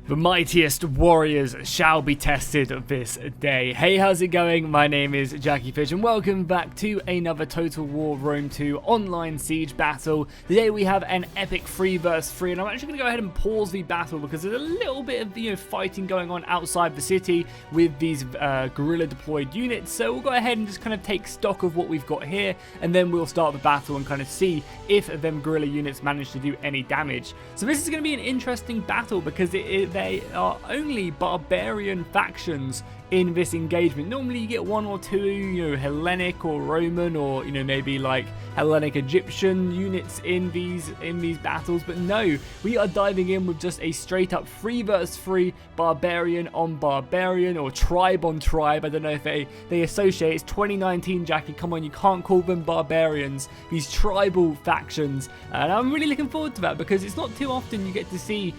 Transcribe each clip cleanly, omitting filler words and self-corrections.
The mightiest warriors shall be tested this day. Hey, how's it going? My name is Jackie Fish and welcome back to another Total War Rome 2 online siege battle. Today we have an epic 3 vs 3 and I'm actually going to go ahead and pause the battle because there's a little bit of fighting going on outside the city with these guerrilla deployed units. So we'll go ahead and just kind of take stock of what we've got here and then we'll start the battle and kind of see if them guerrilla units manage to do any damage. So this is going to be an interesting battle because they are only barbarian factions in this engagement. Normally you get one or two, Hellenic or Roman or, maybe like Hellenic Egyptian units in these battles, but no, we are diving in with just a straight up 3 vs 3 barbarian on barbarian or tribe on tribe. I don't know if they associate. It's 2019, Jackie, come on, you can't call them barbarians, these tribal factions, and I'm really looking forward to that because it's not too often you get to see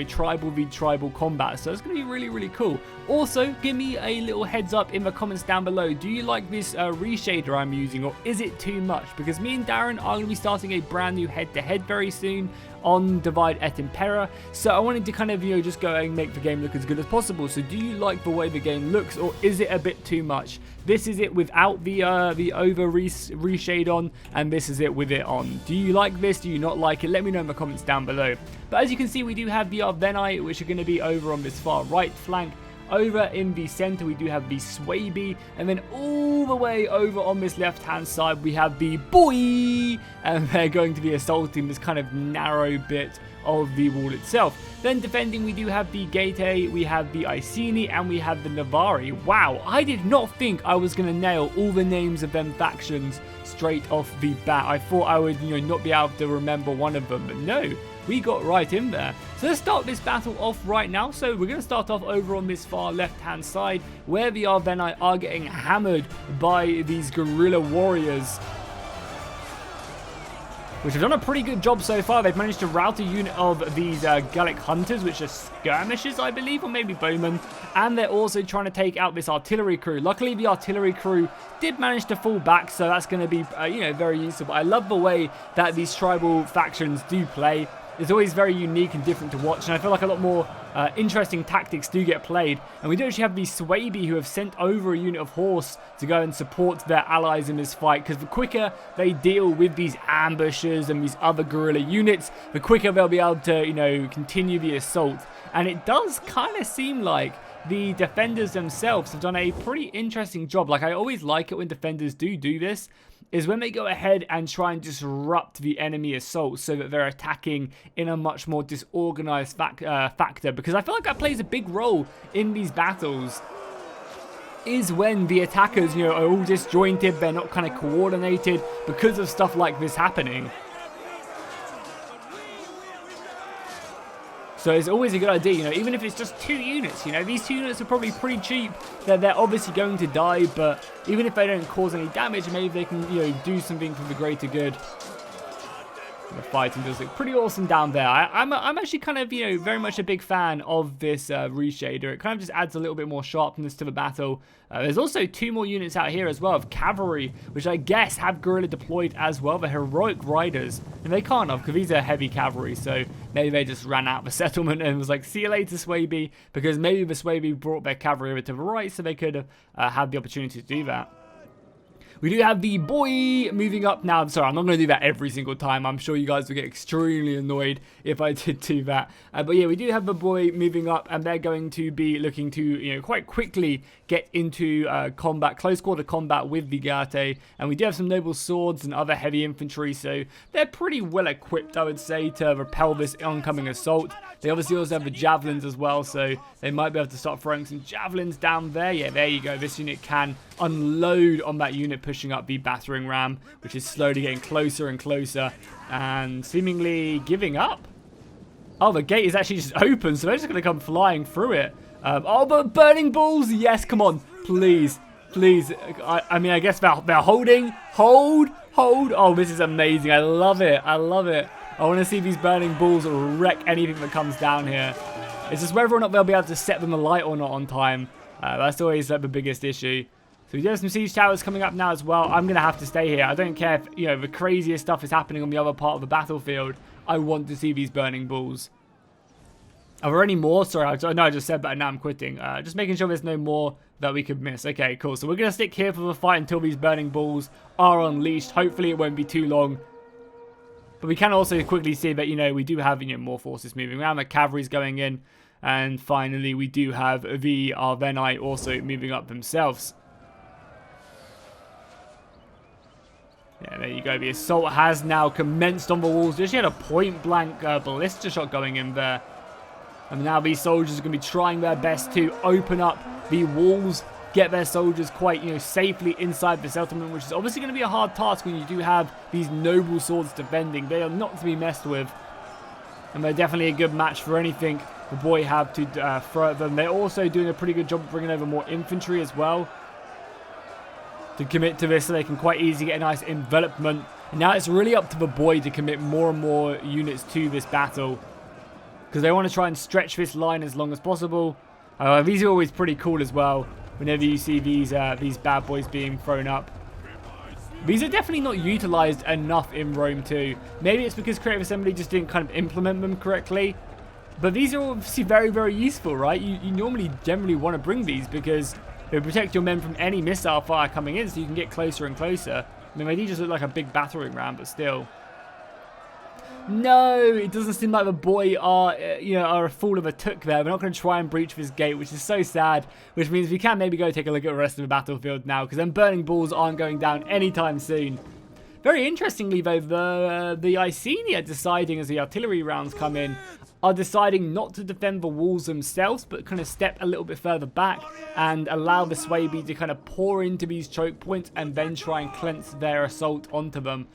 tribal v tribal combat, so it's going to be really cool. Also, give me a little heads up in the comments down below. Do you like this reshader I'm using, or is it too much? Because me and Darren are going to be starting a brand new head-to-head very soon on Divide et Impera, so I wanted to kind of just go and make the game look as good as possible. So do you like the way the game looks, or is it a bit too much? This is it without the over reshade on, and this is it with it on. Do you like this? Do you not like it? Let me know in the comments down below. But as you can see, we do have the Arvenni, which are going to be over on this far right flank. Over in the center, we do have the Swaby, and then all the way over on this left-hand side, we have the Boy, and they're going to be assaulting this kind of narrow bit of the wall itself. Then defending, we do have the Gate, we have the Iceni, and we have the Navarri. Wow, I did not think I was going to nail all the names of them factions straight off the bat. I thought I would, not be able to remember one of them, but no. We got right in there. So let's start this battle off right now. So we're going to start off over on this far left-hand side where the Arvenni are getting hammered by these guerrilla warriors, which have done a pretty good job so far. They've managed to rout a unit of these Gallic hunters, which are skirmishers, I believe, or maybe bowmen. And they're also trying to take out this artillery crew. Luckily, the artillery crew did manage to fall back, so that's going to be, very useful. But I love the way that these tribal factions do play. It's always very unique and different to watch, and I feel like a lot more interesting tactics do get played. And we do actually have the Swaby who have sent over a unit of horse to go and support their allies in this fight, because the quicker they deal with these ambushes and these other guerrilla units, the quicker they'll be able to, continue the assault. And it does kind of seem like the defenders themselves have done a pretty interesting job. Like, I always like it when defenders do this, is when they go ahead and try and disrupt the enemy assault so that they're attacking in a much more disorganized factor, because I feel like that plays a big role in these battles, is when the attackers, are all disjointed, they're not kind of coordinated because of stuff like this happening. So it's always a good idea, even if it's just 2 units, these 2 units are probably pretty cheap. They're obviously going to die, but even if they don't cause any damage, maybe they can, do something for the greater good. The fighting does look pretty awesome down there. I'm actually kind of, very much a big fan of this reshader. It kind of just adds a little bit more sharpness to the battle. There's also 2 more units out here as well of cavalry, which I guess have guerrilla deployed as well. The heroic riders, and they can't have because these are heavy cavalry, so maybe they just ran out of the settlement and was like, see you later, Swaby, because maybe the Swaby brought their cavalry over to the right, so they could have had the opportunity to do that. We do have the Boy moving up now. I'm sorry, I'm not going to do that every single time. I'm sure you guys will get extremely annoyed if I did do that. But yeah, we do have the Boy moving up, and they're going to be looking to, quite quickly get into combat, close quarter combat with the Gate. And we do have some noble swords and other heavy infantry, so they're pretty well equipped, I would say, to repel this oncoming assault. They obviously also have the javelins as well, so they might be able to start throwing some javelins down there. Yeah, there you go. This unit can unload on that unit pushing up the battering ram, which is slowly getting closer and closer and seemingly giving up. Oh, the gate is actually just open, so they're just going to come flying through it. Oh, but burning balls! Yes, come on. Please. I mean, I guess they're holding. Hold. Oh, this is amazing. I love it. I want to see these burning balls wreck anything that comes down here. It's just whether or not they'll be able to set them alight or not on time. That's always the biggest issue. So we do have some siege towers coming up now as well. I'm going to have to stay here. I don't care if, the craziest stuff is happening on the other part of the battlefield. I want to see these burning balls. Are there any more? Sorry, I just said that, now I'm quitting. Just making sure there's no more that we could miss. Okay, cool. So we're going to stick here for the fight until these burning balls are unleashed. Hopefully it won't be too long. But we can also quickly see that, we do have, more forces moving around. The cavalry's going in. And finally, we do have the Arvenni also moving up themselves. Yeah, there you go. The assault has now commenced on the walls. Just had a point-blank ballista shot going in there. And now these soldiers are going to be trying their best to open up the walls, get their soldiers quite, safely inside the settlement, which is obviously going to be a hard task when you do have these noble swords defending. They are not to be messed with. And they're definitely a good match for anything the boy have to throw at them. They're also doing a pretty good job of bringing over more infantry as well to commit to this, so they can quite easily get a nice envelopment. And now it's really up to the boy to commit more and more units to this battle, because they want to try and stretch this line as long as possible. These are always pretty cool as well, whenever you see these bad boys being thrown up. These are definitely not utilized enough in Rome 2. Maybe it's because Creative Assembly just didn't kind of implement them correctly. But these are obviously very, very useful, right? You normally generally want to bring these because they protect your men from any missile fire coming in, so you can get closer and closer. I mean, they do just look like a big battering ram, but still. No, it doesn't seem like the boy are a fool of a took there. We're not going to try and breach this gate, which is so sad. Which means we can maybe go take a look at the rest of the battlefield now, because them burning balls aren't going down anytime soon. Very interestingly, though, the Iceni are deciding, as the artillery rounds come in, are deciding not to defend the walls themselves, but kind of step a little bit further back and allow the Swaby to kind of pour into these choke points and then try and cleanse their assault onto them,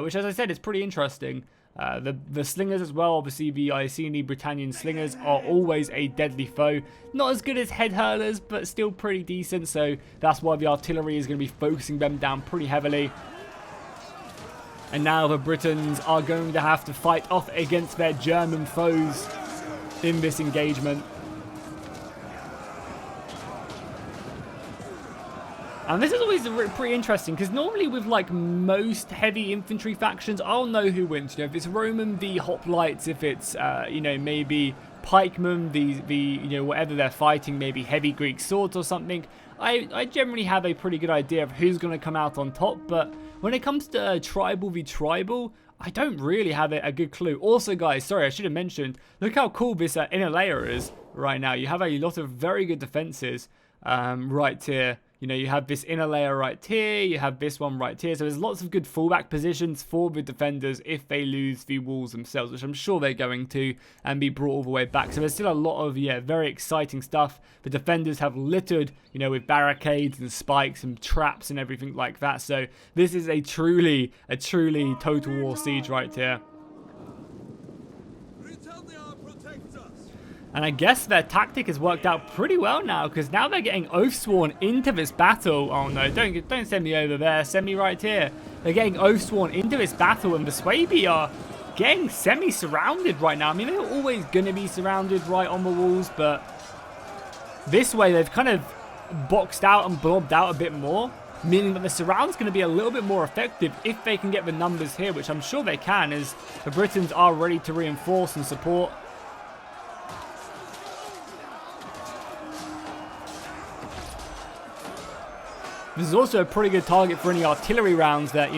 which, as I said, is pretty interesting. The slingers as well, obviously the Iceni Britannian slingers are always a deadly foe. Not as good as head hurlers, but still pretty decent, so that's why the artillery is going to be focusing them down pretty heavily. And now the Britons are going to have to fight off against their German foes in this engagement. And this is always pretty interesting, because normally with like most heavy infantry factions, I'll know who wins. If it's Roman, the hoplites. If it's maybe pikemen, the whatever they're fighting, maybe heavy Greek swords or something. I generally have a pretty good idea of who's going to come out on top, but when it comes to tribal v tribal, I don't really have a good clue. Also, guys, sorry, I should have mentioned, look how cool this inner layer is right now. You have a lot of very good defenses right here. You have this inner layer right here, you have this one right here, so there's lots of good fallback positions for the defenders if they lose the walls themselves, which I'm sure they're going to, and be brought all the way back. So there's still a lot of, very exciting stuff. The defenders have littered, with barricades and spikes and traps and everything like that, so this is a truly Total War siege right here. And I guess their tactic has worked out pretty well now, because now they're getting Oathsworn into this battle. Oh no, don't send me over there, send me right here. They're getting Oathsworn into this battle, and the Swaby are getting semi-surrounded right now. I mean, they're always going to be surrounded right on the walls, but this way they've kind of boxed out and blobbed out a bit more, meaning that the surround's going to be a little bit more effective if they can get the numbers here, which I'm sure they can, as the Britons are ready to reinforce and support. This is also a pretty good target for any artillery rounds that,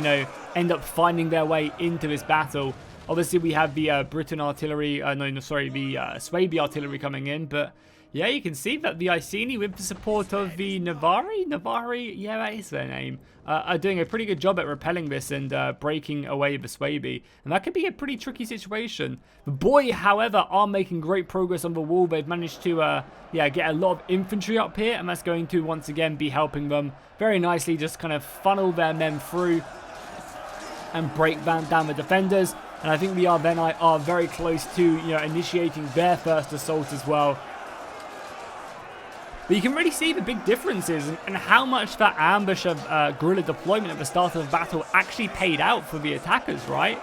end up finding their way into this battle. Obviously, we have the Briton artillery, the Swaby artillery coming in, but yeah, you can see that the Iceni, with the support of the Navarri, yeah, that is their name, are doing a pretty good job at repelling this and breaking away the Swaby. And that could be a pretty tricky situation. The boy, however, are making great progress on the wall. They've managed to, get a lot of infantry up here, and that's going to, once again, be helping them very nicely just kind of funnel their men through and break down the defenders. And I think the Arvenni are very close to, initiating their first assault as well. But you can really see the big differences and how much that ambush of guerrilla deployment at the start of the battle actually paid out for the attackers, right?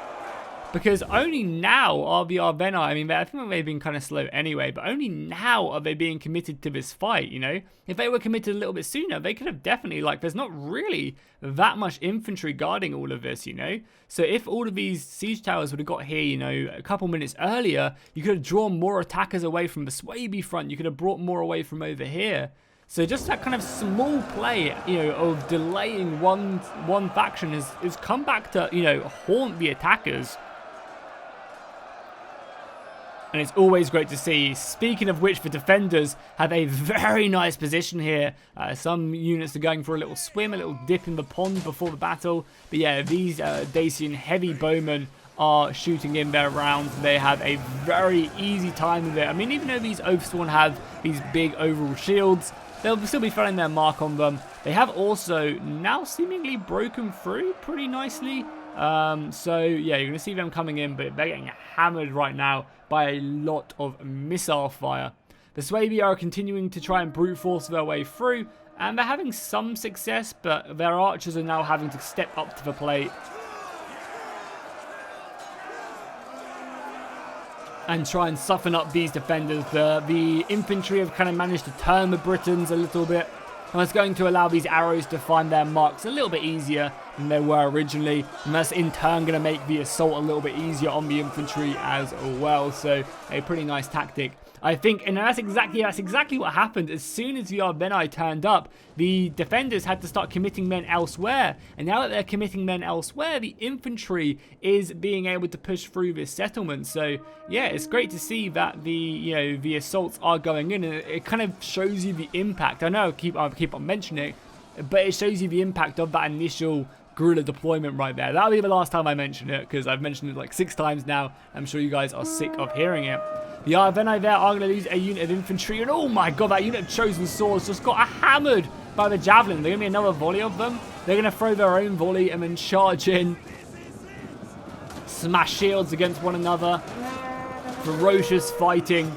Because only now are the Arvenai, I mean, I think they've been kind of slow anyway, but only now are they being committed to this fight, you know? If they were committed a little bit sooner, they could have definitely, like, there's not really that much infantry guarding all of this, you know? So if all of these siege towers would have got here, you know, a couple minutes earlier, you could have drawn more attackers away from the Swaby front, you could have brought more away from over here. So just that kind of small play, you know, of delaying one faction has come back to, you know, haunt the attackers. And it's always great to see. Speaking of which, the defenders have a very nice position here. Some units are going for a little swim, a little dip in the pond before the battle. But yeah, these Dacian heavy bowmen are shooting in their rounds. They have a very easy time with it. I mean, even though these Oathsworn have these big overall shields, they'll still be throwing their mark on them. They have also now seemingly broken through pretty nicely. So yeah, you're going to see them coming in, but they're getting hammered right now by a lot of missile fire. The Swaby are continuing to try and brute force their way through, and they're having some success, but their archers are now having to step up to the plate and try and soften up these defenders. The infantry have kind of managed to turn the Britons a little bit, and that's going to allow these arrows to find their marks a little bit easier than they were originally, and that's in turn going to make the assault a little bit easier on the infantry as well. So a pretty nice tactic, I think, and that's exactly what happened. As soon as the Arvenai turned up, the defenders had to start committing men elsewhere, and now that they're committing men elsewhere, the infantry is being able to push through this settlement. So yeah, it's great to see that the assaults are going in, and it kind of shows you the impact. I know I keep on mentioning it, but it shows you the impact of that initial guerrilla deployment right there. That'll be the last time I mention it, because I've mentioned it like 6 times now. I'm sure you guys are sick of hearing it. The Arvenai there are going to lose a unit of infantry, and oh my god, that unit of chosen swords just got hammered by the javelin. They're going to be another volley of them. They're going to throw their own volley and then charge in, smash shields against one another. Ferocious fighting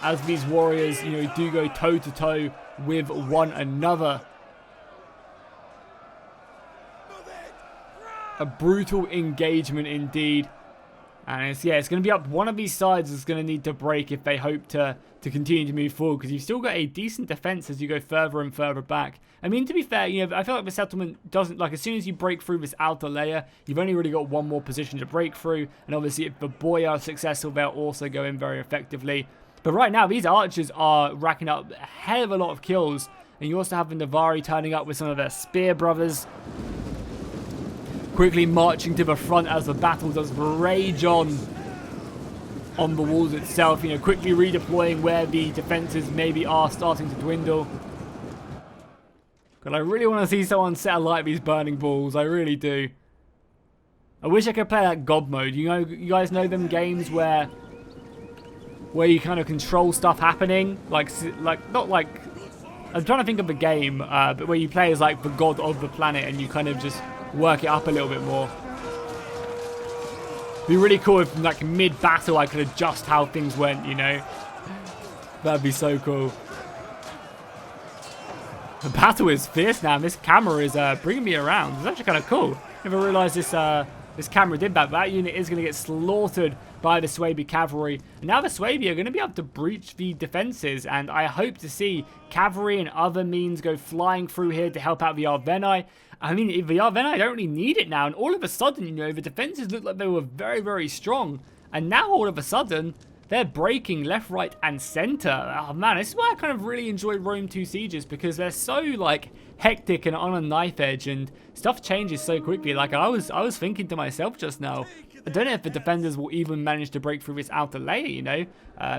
as these warriors, you know, do go toe to toe with one another. A brutal engagement indeed. And it's going to be up. One of these sides is going to need to break if they hope to continue to move forward, because you've still got a decent defense as you go further and further back. I mean, to be fair, you know, I feel like the settlement doesn't, like, as soon as you break through this outer layer, you've only really got one more position to break through. And obviously, if the boy are successful, they'll also go in very effectively. But right now, these archers are racking up a hell of a lot of kills. And you also have the Navari turning up with some of their spear brothers, quickly marching to the front as the battle does rage on the walls itself, you know, quickly redeploying where the defenses maybe are starting to dwindle. God, I really want to see someone set alight these burning balls, I really do. I wish I could play like God mode. You know, you guys know them games where you kind of control stuff happening, like not like, I'm trying to think of a game, but where you play as like the god of the planet and you kind of just work it up a little bit more. It'd be really cool if, like, mid-battle I could adjust how things went, you know? That'd be so cool. The battle is fierce now, and this camera is bringing me around. It's actually kind of cool. Never realised this camera did that. That unit is going to get slaughtered by the Swaby cavalry. And now the Swaby are going to be able to breach the defences, and I hope to see cavalry and other means go flying through here to help out the Arvenai. I mean, the Arvenai don't really need it now, and all of a sudden, you know, the defenses looked like they were very, very strong, and now all of a sudden, they're breaking left, right, and centre. Oh man, this is why I kind of really enjoy Rome 2 Sieges, because they're so, like, hectic and on a knife edge, and stuff changes so quickly. Like, I was thinking to myself just now, I don't know if the defenders will even manage to break through this outer layer, you know?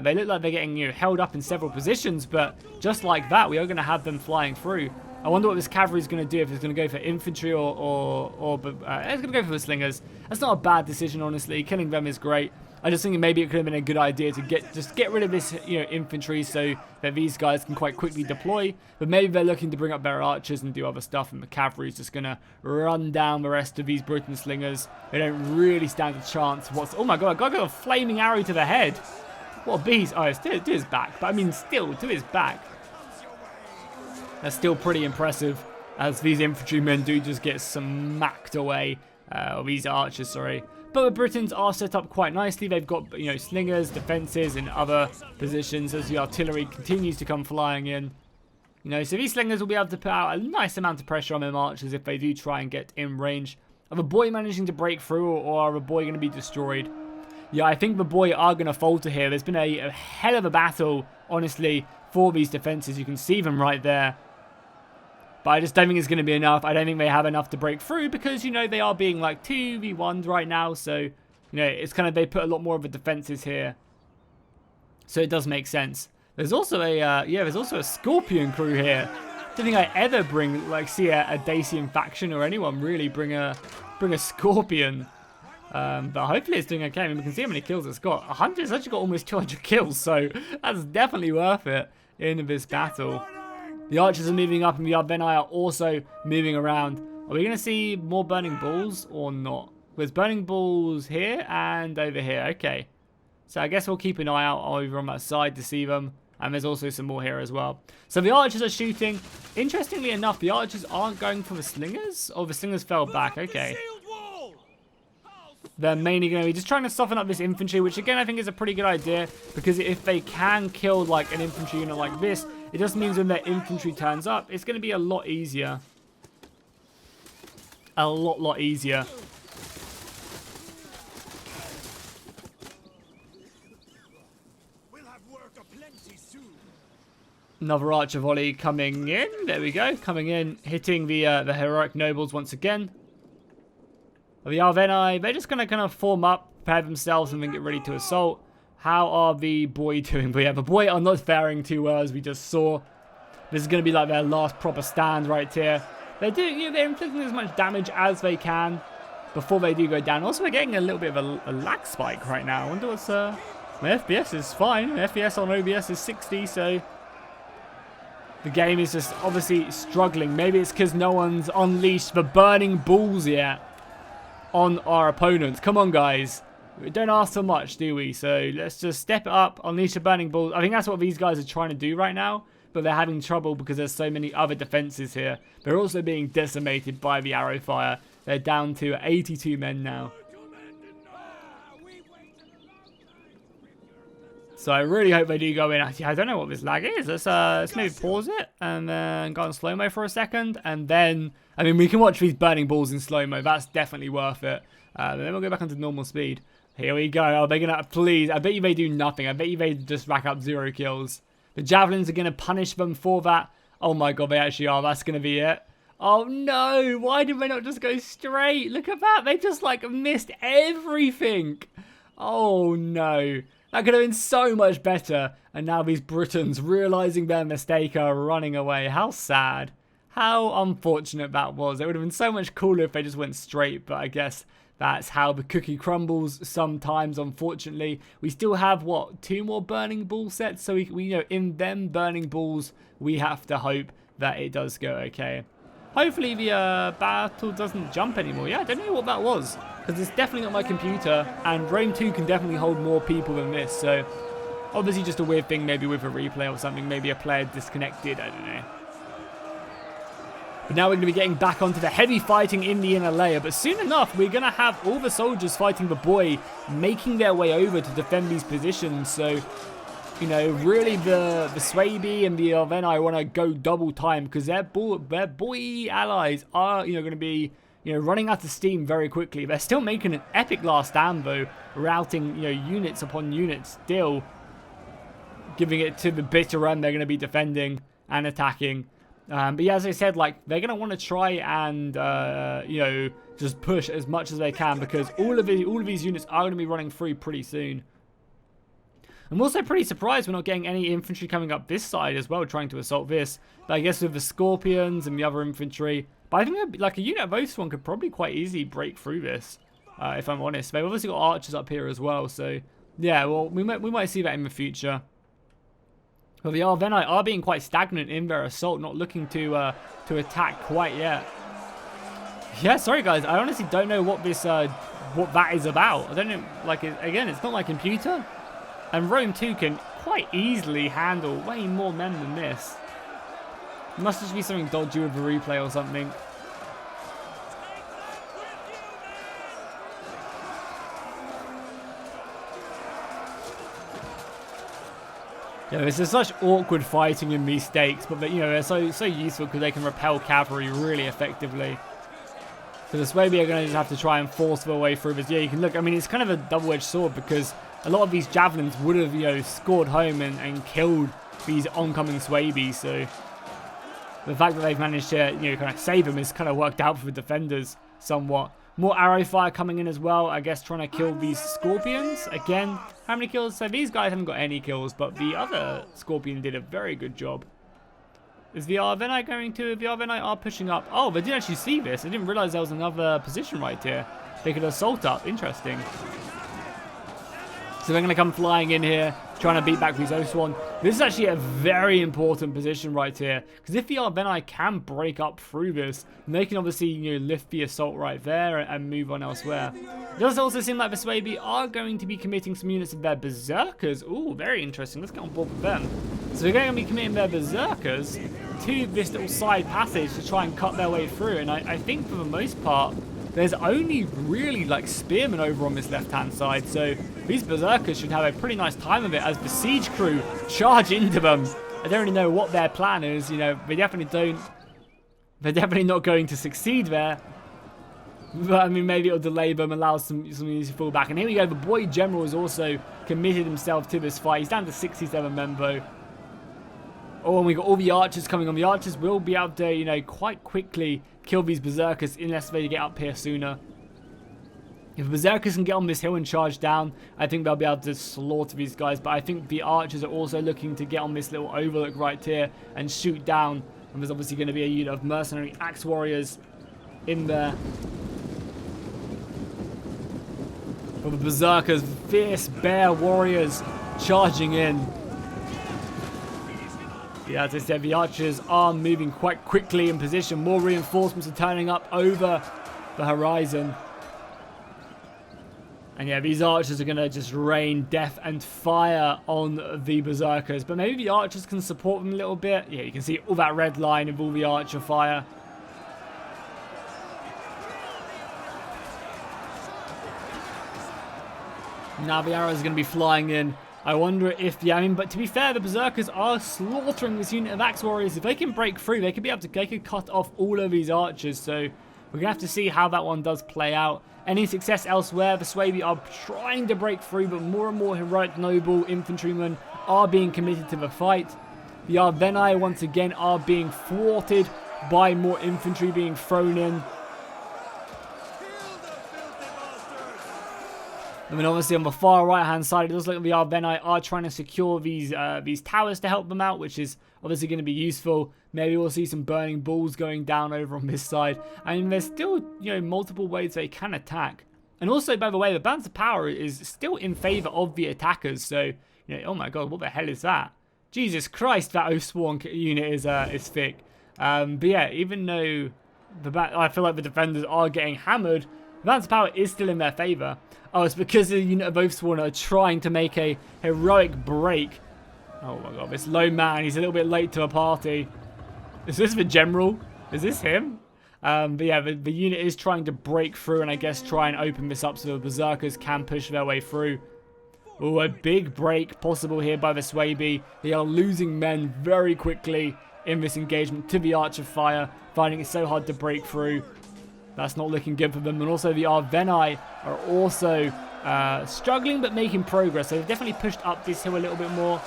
They look like they're getting, you know, held up in several positions, but just like that, we are going to have them flying through. I wonder what this cavalry is going to do, if it's going to go for infantry or it's going to go for the slingers. That's not a bad decision, honestly. Killing them is great. I just think maybe it could have been a good idea to get rid of this, you know, infantry so that these guys can quite quickly deploy. But maybe they're looking to bring up their archers and do other stuff, and the cavalry is just going to run down the rest of these Briton slingers. They don't really stand a chance. Oh my god, I got a flaming arrow to the head. What a beast. Oh, it's to his back. But I mean, still, to his back. That's still pretty impressive, as these infantrymen do just get smacked away. Or these archers, sorry. But the Britons are set up quite nicely. They've got, you know, slingers, defenses, and other positions as the artillery continues to come flying in. You know, so these slingers will be able to put out a nice amount of pressure on their archers if they do try and get in range. Are the boy managing to break through, or are the boy going to be destroyed? Yeah, I think the boy are going to falter here. There's been a hell of a battle, honestly, for these defenses. You can see them right there. But I just don't think it's going to be enough. I don't think they have enough to break through because, you know, they are being like 2v1'd right now. So, you know, it's kind of, they put a lot more of the defenses here. So it does make sense. There's also a, there's also a Scorpion crew here. Don't think I ever see a Dacian faction or anyone really bring a Scorpion. But hopefully it's doing okay. I mean, we can see how many kills it's got. 100, it's actually got almost 200 kills, so that's definitely worth it in this battle. The archers are moving up and the Arveni are also moving around. Are we going to see more burning balls or not? There's burning balls here and over here. Okay. So I guess we'll keep an eye out over on that side to see them. And there's also some more here as well. So the archers are shooting. Interestingly enough, the archers aren't going for the slingers. Oh, the slingers fell back. Okay. They're mainly going to be just trying to soften up this infantry, which again I think is a pretty good idea. Because if they can kill like an infantry unit like this, it just means when their infantry turns up, it's going to be a lot easier. A lot easier. Another archer volley coming in. There we go. Coming in, hitting the heroic nobles once again. The Arveni, they're just going to kind of form up, prepare themselves, and then get ready to assault. How are the boy doing? But yeah, the boy are not faring too well, as we just saw. This is going to be like their last proper stand right here. They're doing, you know, they're inflicting as much damage as they can before they do go down. Also, we're getting a little bit of a lag spike right now. I wonder what's my FPS is fine. My FPS on OBS is 60, so the game is just obviously struggling. Maybe it's because no one's unleashed the burning balls yet on our opponents. Come on, guys. We don't ask for much, do we? So let's just step it up, unleash the burning balls. I think that's what these guys are trying to do right now, but they're having trouble because there's so many other defenses here. They're also being decimated by the arrow fire. They're down to 82 men now. So I really hope they do go in. Actually, I don't know what this lag is. Let's maybe pause it and then go in slow-mo for a second. And then, I mean, we can watch these burning balls in slow-mo. That's definitely worth it. Then we'll go back onto normal speed. Here we go. Oh, they're going to, please. I bet you they do nothing. I bet you they just rack up 0 kills. The javelins are going to punish them for that. Oh my god, they actually are. That's going to be it. Oh no. Why did they not just go straight? Look at that. They just like missed everything. Oh no. That could have been so much better. And now these Britons, realizing their mistake, are running away. How sad. How unfortunate that was. It would have been so much cooler if they just went straight. But I guess that's how the cookie crumbles sometimes, unfortunately. We still have, what, 2 more burning ball sets? So we you know, in them burning balls, we have to hope that it does go okay. Hopefully the battle doesn't jump anymore. Yeah, I don't know what that was, because it's definitely not my computer, and Rome 2 can definitely hold more people than this, so obviously just a weird thing maybe with a replay or something, maybe a player disconnected, I don't know. But now we're going to be getting back onto the heavy fighting in the inner layer, but soon enough we're going to have all the soldiers fighting the boy making their way over to defend these positions, so you know, really the Swaby and the Arveni want to go double time because their boy allies are, you know, going to be, you know, running out of steam very quickly. They're still making an epic last stand though, routing, you know, units upon units, still giving it to the bitter end. They're going to be defending and attacking. But yeah, as I said, like, they're going to want to try and, you know, just push as much as they can because all of these units are going to be running through pretty soon. I'm also pretty surprised we're not getting any infantry coming up this side as well, trying to assault this. But I guess with the Scorpions and the other infantry. But I think like a unit of this one could probably quite easily break through this, if I'm honest. They've obviously got archers up here as well, so yeah, well, we might see that in the future. But the Arveni are being quite stagnant in their assault, not looking to attack quite yet. Yeah, sorry guys, I honestly don't know what this what that is about. I don't know, like, again, it's not my computer. And Rome 2 can quite easily handle way more men than this. It must just be something dodgy with the replay or something. Yeah, this is such awkward fighting in these stakes, but you know, they're so useful because they can repel cavalry really effectively. So the Swaby are going to just have to try and force their way through this. Yeah, you can look, I mean, it's kind of a double-edged sword because a lot of these javelins would have, you know, scored home and killed these oncoming Swabys. So the fact that they've managed to, you know, kind of save them has kind of worked out for the defenders somewhat. More arrow fire coming in as well, I guess, trying to kill these Scorpions. Again, how many kills? So these guys haven't got any kills, but the other Scorpion did a very good job. Is the Arvenai going to? The Arvenai are pushing up. Oh, they didn't actually see this. I didn't realize there was another position right here. They could assault up. Interesting. So they're going to come flying in here, trying to beat back these Oathsworn. This is actually a very important position right here, because if the Arvenai can break up through this, then they can obviously, you know, lift the assault right there and move on elsewhere. It does also seem like the Swaby are going to be committing some units of their Berserkers. Ooh, very interesting. Let's get on board with them. So they're going to be committing their Berserkers to this little side passage to try and cut their way through. And I think for the most part, there's only really like spearmen over on this left-hand side. So these Berserkers should have a pretty nice time of it as the siege crew charge into them. I don't really know what their plan is. You know, they definitely don't. They're definitely not going to succeed there. But I mean, maybe it'll delay them, allow some units to fall back. And here we go. The boy general has also committed himself to this fight. He's down to 67 men though. Oh, and we got all the archers coming on. The archers will be able to, you know, quite quickly kill these Berserkers unless they get up here sooner. If the Berserkers can get on this hill and charge down, I think they'll be able to slaughter these guys. But I think the archers are also looking to get on this little overlook right here and shoot down. And there's obviously going to be a unit of mercenary axe warriors in there. For the Berserkers, fierce bear warriors charging in. Yeah, as I said, the archers are moving quite quickly in position. More reinforcements are turning up over the horizon. And yeah, these archers are going to just rain death and fire on the Berserkers. But maybe the archers can support them a little bit. Yeah, you can see all that red line of all the archer fire. Now the arrows are going to be flying in. I wonder if, yeah, I mean, but to be fair, the Berserkers are slaughtering this unit of Axe Warriors. If they can break through, they could be able to, they could cut off all of these archers. So we're going to have to see how that one does play out. Any success elsewhere, the Swaby are trying to break through, but more and more heroic noble infantrymen are being committed to the fight. The Arvenai, once again, are being thwarted by more infantry being thrown in. I mean, obviously on the far right-hand side, it looks like the Arvenai are trying to secure these towers to help them out, which is obviously going to be useful. Maybe we'll see some burning balls going down over on this side. I mean, there's still, you know, multiple ways they can attack. And also, by the way, the balance of power is still in favor of the attackers. So, you know, oh my god, what the hell is that? Jesus Christ, that Oathsworn unit is thick. But yeah, even though I feel like the defenders are getting hammered, the balance of power is still in their favor. Oh, it's because the unit of Oathsworn are trying to make a heroic break. Oh my god, this low man, he's a little bit late to a party. Is this the general? Is this him? But yeah, the unit is trying to break through and I guess try and open this up so the Berserkers can push their way through. Oh, a big break possible here by the Swaby. They are losing men very quickly in this engagement to the Archer Fire, finding it so hard to break through. That's not looking good for them. And also the Arvenai are also struggling but making progress. So they've definitely pushed up this hill a little bit more.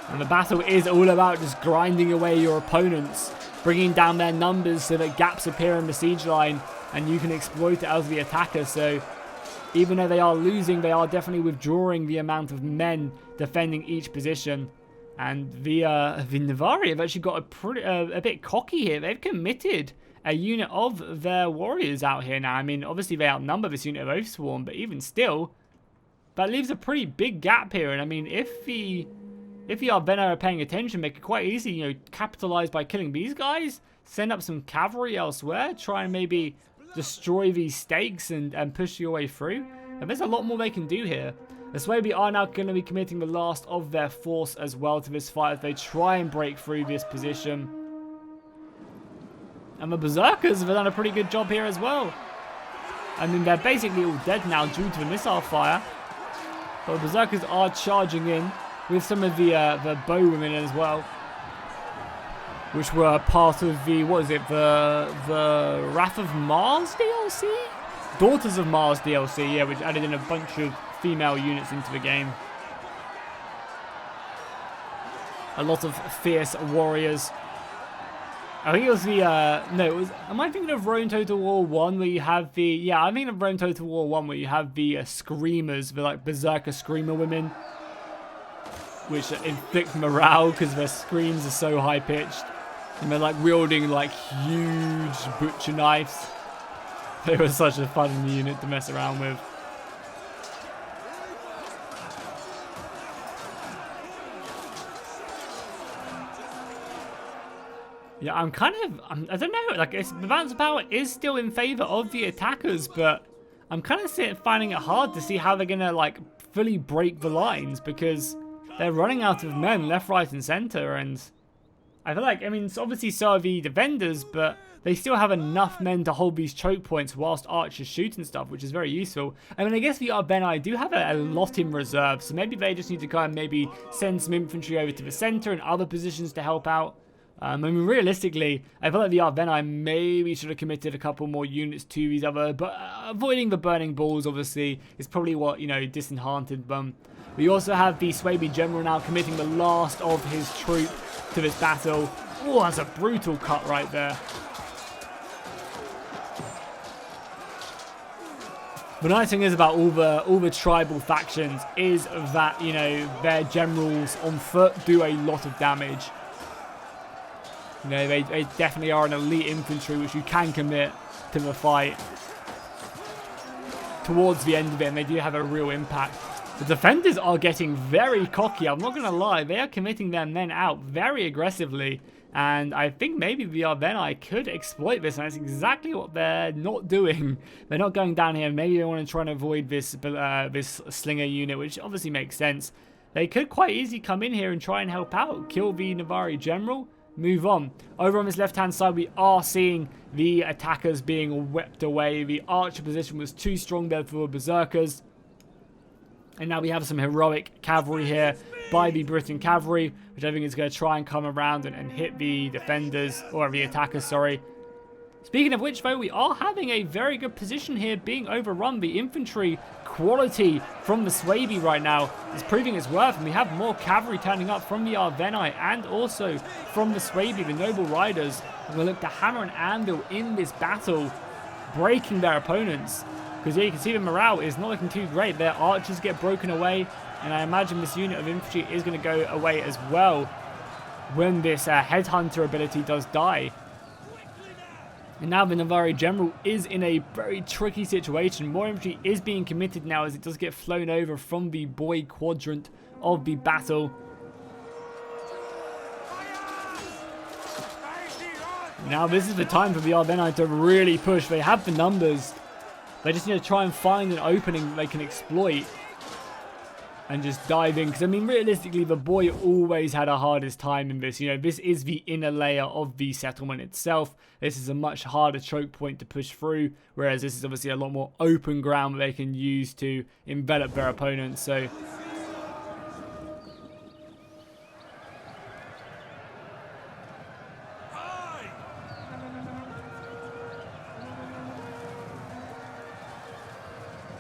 And the battle is all about just grinding away your opponents, bringing down their numbers so that gaps appear in the siege line and you can exploit it as the attacker. So even though they are losing, they are definitely withdrawing the amount of men defending each position. And the Navari have actually got a bit cocky here. They've committed a unit of their warriors out here now. I mean, obviously they outnumber this unit of Oathsworn, but even still, that leaves a pretty big gap here. And I mean, if the Arvenai are paying attention, they could quite easily, you know, capitalize by killing these guys, send up some cavalry elsewhere, try and maybe destroy these stakes and push your way through. And there's a lot more they can do here. The Swaby are now going to be committing the last of their force as well to this fight as they try and break through this position. And the Berserkers have done a pretty good job here as well. I mean, they're basically all dead now due to the missile fire. But the Berserkers are charging in with some of the bowwomen as well, which were part of the, what is it, the Wrath of Mars DLC? Daughters of Mars DLC, yeah, which added in a bunch of female units into the game. A lot of fierce warriors. I think it was the, no, it was, am I thinking of Rome Total War 1 where you have the, yeah, I'm thinking of Rome Total War 1 where you have the Screamers, the like Berserker Screamer women, which inflict morale because their screams are so high-pitched. And they're like wielding like huge butcher knives. They were such a fun unit to mess around with. Yeah, I don't know, like, the balance of power is still in favor of the attackers, but I'm kind of finding it hard to see how they're going to, like, fully break the lines, because they're running out of men left, right, and center, and I feel like, I mean, it's obviously so are the defenders, but they still have enough men to hold these choke points whilst archers shoot and stuff, which is very useful. I mean, I guess the Arbenai do have a lot in reserve, so maybe they just need to kind of maybe send some infantry over to the center and other positions to help out. I mean, realistically, I feel like the Arbenai maybe should have committed a couple more units to these other, but avoiding the burning balls, obviously, is probably what, you know, disenchanted them. We also have the Swaby General now committing the last of his troop to this battle. Oh, that's a brutal cut right there. The nice thing is about all the tribal factions is that, you know, their generals on foot do a lot of damage. You know, they definitely are an elite infantry, which you can commit to the fight towards the end of it, and they do have a real impact. The defenders are getting very cocky, I'm not going to lie. They are committing their men out very aggressively, and I think maybe the Arbenai could exploit this, and that's exactly what they're not doing. They're not going down here. Maybe they want to try and avoid this, this Slinger unit, which obviously makes sense. They could quite easily come in here and try and help out, kill the Navari General, move on. Over on this left-hand side, we are seeing the attackers being whipped away. The archer position was too strong there for the Berserkers. And now we have some heroic cavalry here by the Briton cavalry, which I think is going to try and come around and hit the defenders, or the attackers, sorry. Speaking of which, though, we are having a very good position here being overrun. The infantry quality from the Swaby right now is proving its worth, and we have more cavalry turning up from the Arbenai and also from the Swaby, the Noble Riders. And we'll look to hammer and anvil in this battle, breaking their opponents. Because yeah, you can see the morale is not looking too great. Their archers get broken away, and I imagine this unit of infantry is going to go away as well when this headhunter ability does die. And now the Navari General is in a very tricky situation. More infantry is being committed now as it does get flown over from the boy quadrant of the battle. Now this is the time for the Arbenai to really push. They have the numbers. They just need to try and find an opening they can exploit and just dive in. Because, I mean, realistically, the boy always had a hardest time in this. You know, this is the inner layer of the settlement itself. This is a much harder choke point to push through, whereas this is obviously a lot more open ground that they can use to envelop their opponents. So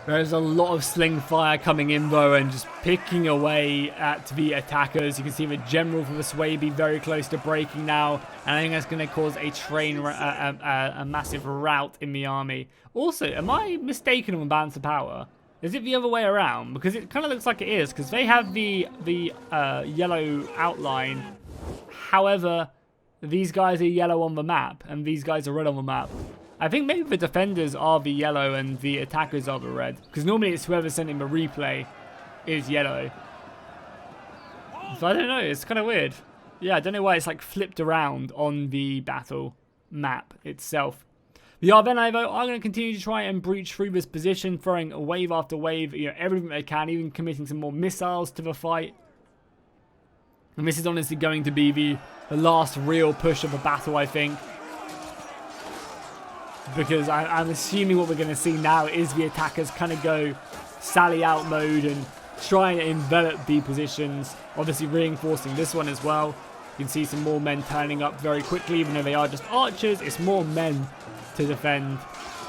there's a lot of sling fire coming in, though, and just picking away at the attackers. You can see the general for the Swaby very close to breaking now, and I think that's going to cause a massive rout in the army. Also, am I mistaken on balance of power? Is it the other way around? Because it kind of looks like it is, because they have the yellow outline. However, these guys are yellow on the map, and these guys are red on the map. I think maybe the defenders are the yellow and the attackers are the red. Because normally it's whoever's sending the replay is yellow. So I don't know, it's kind of weird. Yeah, I don't know why it's like flipped around on the battle map itself. The Arbenai, though, are going to continue to try and breach through this position, throwing wave after wave, you know, everything they can, even committing some more missiles to the fight. And this is honestly going to be the last real push of the battle, I think. Because I'm assuming what we're going to see now is the attackers kind of go sally out mode and try and envelop the positions, obviously reinforcing this one as well. You can see some more men turning up very quickly, even though they are just archers. It's more men to defend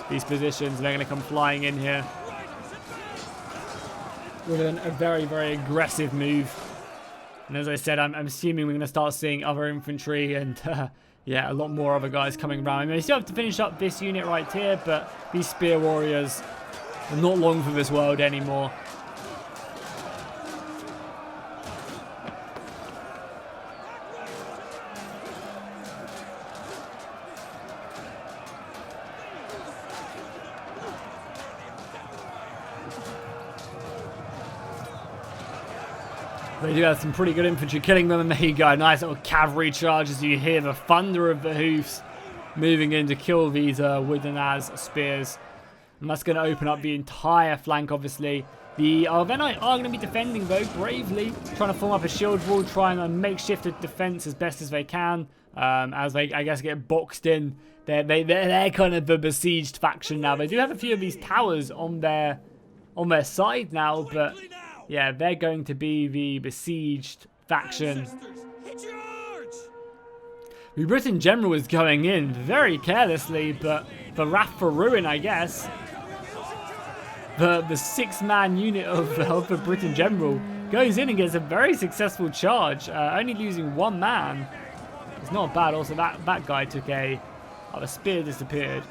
these positions. They're going to come flying in here with a very, very aggressive move. And as I said, I'm assuming we're going to start seeing other infantry and, yeah, a lot more other guys coming around. I mean, we still have to finish up this unit right here, but these spear warriors are not long for this world anymore. They do have some pretty good infantry killing them, and there you go. Nice little cavalry charge as you hear the thunder of the hoofs moving in to kill these wooden as spears. And that's going to open up the entire flank, obviously. The Arvenite are going to be defending, though, bravely. Trying to form up a shield wall, trying to makeshift a defense as best as they can. As they, I guess, get boxed in. They're kind of the besieged faction now. They do have a few of these towers on their side now, but yeah, they're going to be the besieged faction. The Britain general is going in very carelessly, but the Wrath for Ruin, I guess. The 6-man unit of the Britain general goes in and gets a very successful charge, only losing 1 man. It's not bad. Also, that guy took a... Oh, the spear disappeared.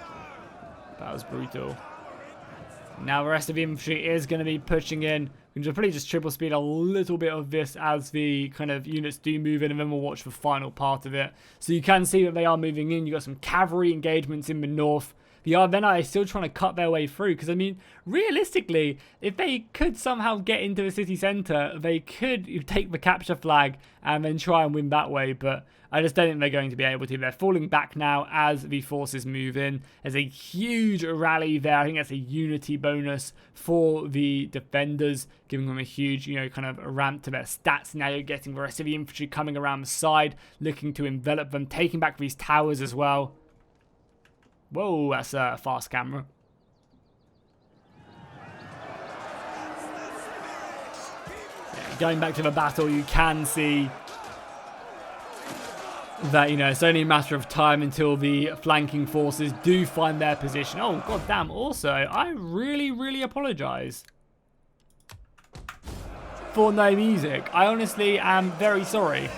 That was brutal. Now the rest of the infantry is going to be pushing in. We can probably just triple speed a little bit of this as the kind of units do move in, and then we'll watch the final part of it. So you can see that they are moving in. You've got some cavalry engagements in the north. The Arvenite are still trying to cut their way through, because, I mean, realistically, if they could somehow get into the city centre, they could take the capture flag and then try and win that way, but I just don't think they're going to be able to. They're falling back now as the forces move in. There's a huge rally there. I think that's a unity bonus for the defenders, giving them a huge, kind of a ramp to their stats. Now you're getting the rest of the infantry coming around the side, looking to envelop them, taking back these towers as well. Whoa, that's a fast camera. Yeah, going back to the battle, you can see that, it's only a matter of time until the flanking forces do find their position. Oh, goddamn. Also, I really, really apologize for no music. I honestly am very sorry.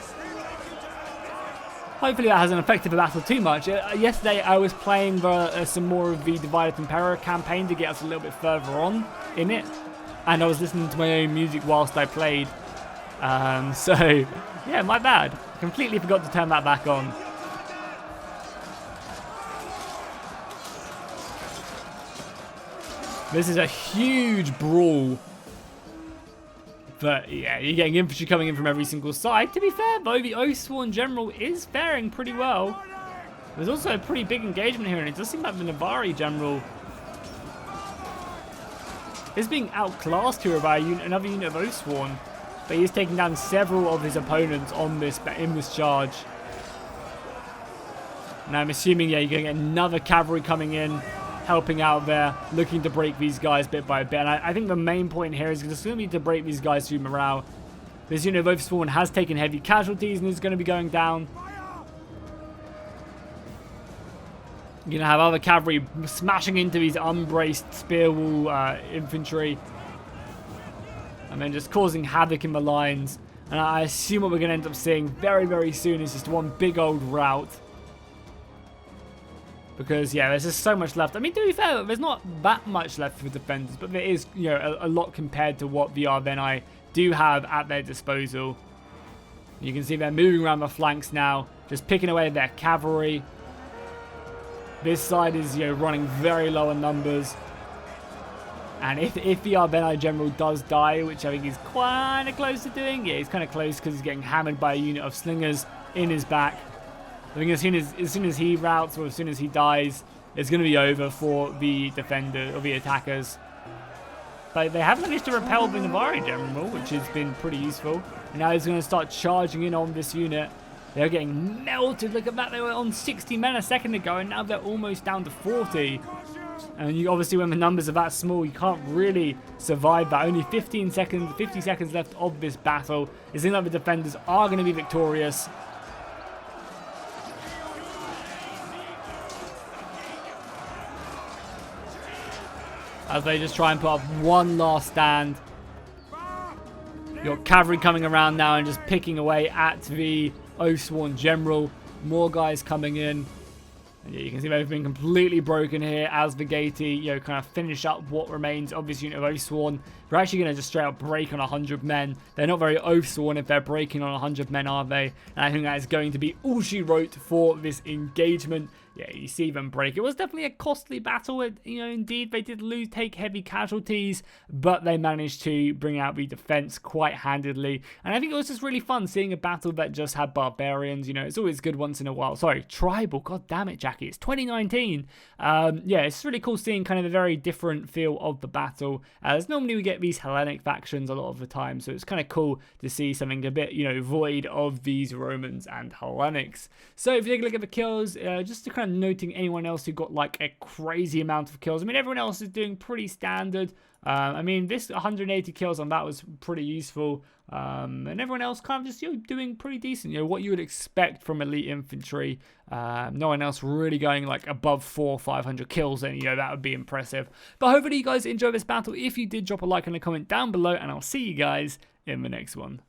Hopefully that hasn't affected the battle too much. Yesterday I was playing some more of the Divided Emperor campaign to get us a little bit further on in it. And I was listening to my own music whilst I played. So, yeah, my bad. Completely forgot to turn that back on. This is a huge brawl. But yeah, you're getting infantry coming in from every single side. To be fair, though, the Oathsworn General is faring pretty well. There's also a pretty big engagement here, and it does seem like the Navari General is being outclassed here by another unit of Oathsworn. But he's taking down several of his opponents in this charge. Now I'm assuming, yeah, you're going to get another cavalry coming in, helping out there, looking to break these guys bit by bit. And I think the main point here is just going to need to break these guys through morale. This unit of Oathsworn has taken heavy casualties and is going to be going down. You're going to have other cavalry smashing into these unbraced spear wall infantry. And then just causing havoc in the lines. And I assume what we're going to end up seeing very, very soon is just one big old rout. Because, yeah, there's just so much left. I mean, to be fair, there's not that much left for defenders, but there is, a lot compared to what the Arvenite do have at their disposal. You can see they're moving around the flanks now, just picking away their cavalry. This side is, running very low in numbers. And if the Arvenite General does die, which I think he's kind of close to doing, yeah, he's kind of close because he's getting hammered by a unit of slingers in his back. I think as soon as he routs or as soon as he dies, it's going to be over for the defender or the attackers. But they have managed to repel the Navari General, which has been pretty useful. And now he's going to start charging in on this unit. They're getting melted. Look at that. They were on 60 men a second ago, and now they're almost down to 40. And you obviously, when the numbers are that small, you can't really survive that. Only 50 seconds left of this battle. It seems like the defenders are going to be victorious. As they just try and put up one last stand. Your cavalry coming around now and just picking away at the Oathsworn General. More guys coming in. And yeah, you can see they've been completely broken here as the Gaiety, kind of finish up what remains of this unit of Oathsworn. They're actually going to just straight up break on 100 men. They're not very Oathsworn if they're breaking on 100 men, are they? And I think that is going to be all she wrote for this engagement. Yeah, you see them break. It was definitely a costly battle. Indeed, they did take heavy casualties, but they managed to bring out the defense quite handedly. And I think it was just really fun seeing a battle that just had barbarians. It's always good once in a while. Sorry, tribal. God damn it, Jackie. It's 2019. Yeah, it's really cool seeing kind of a very different feel of the battle. As normally we get these Hellenic factions a lot of the time, so it's kind of cool to see something a bit, void of these Romans and Hellenics. So if you take a look at the kills, just to kind of noting anyone else who got like a crazy amount of kills. I mean, everyone else is doing pretty standard. I mean, this 180 kills on that was pretty useful. And everyone else kind of just doing pretty decent. What you would expect from elite infantry. No one else really going like above 400 or 500 kills, and that would be impressive. But hopefully you guys enjoy this battle. If you did, drop a like and a comment down below, and I'll see you guys in the next one.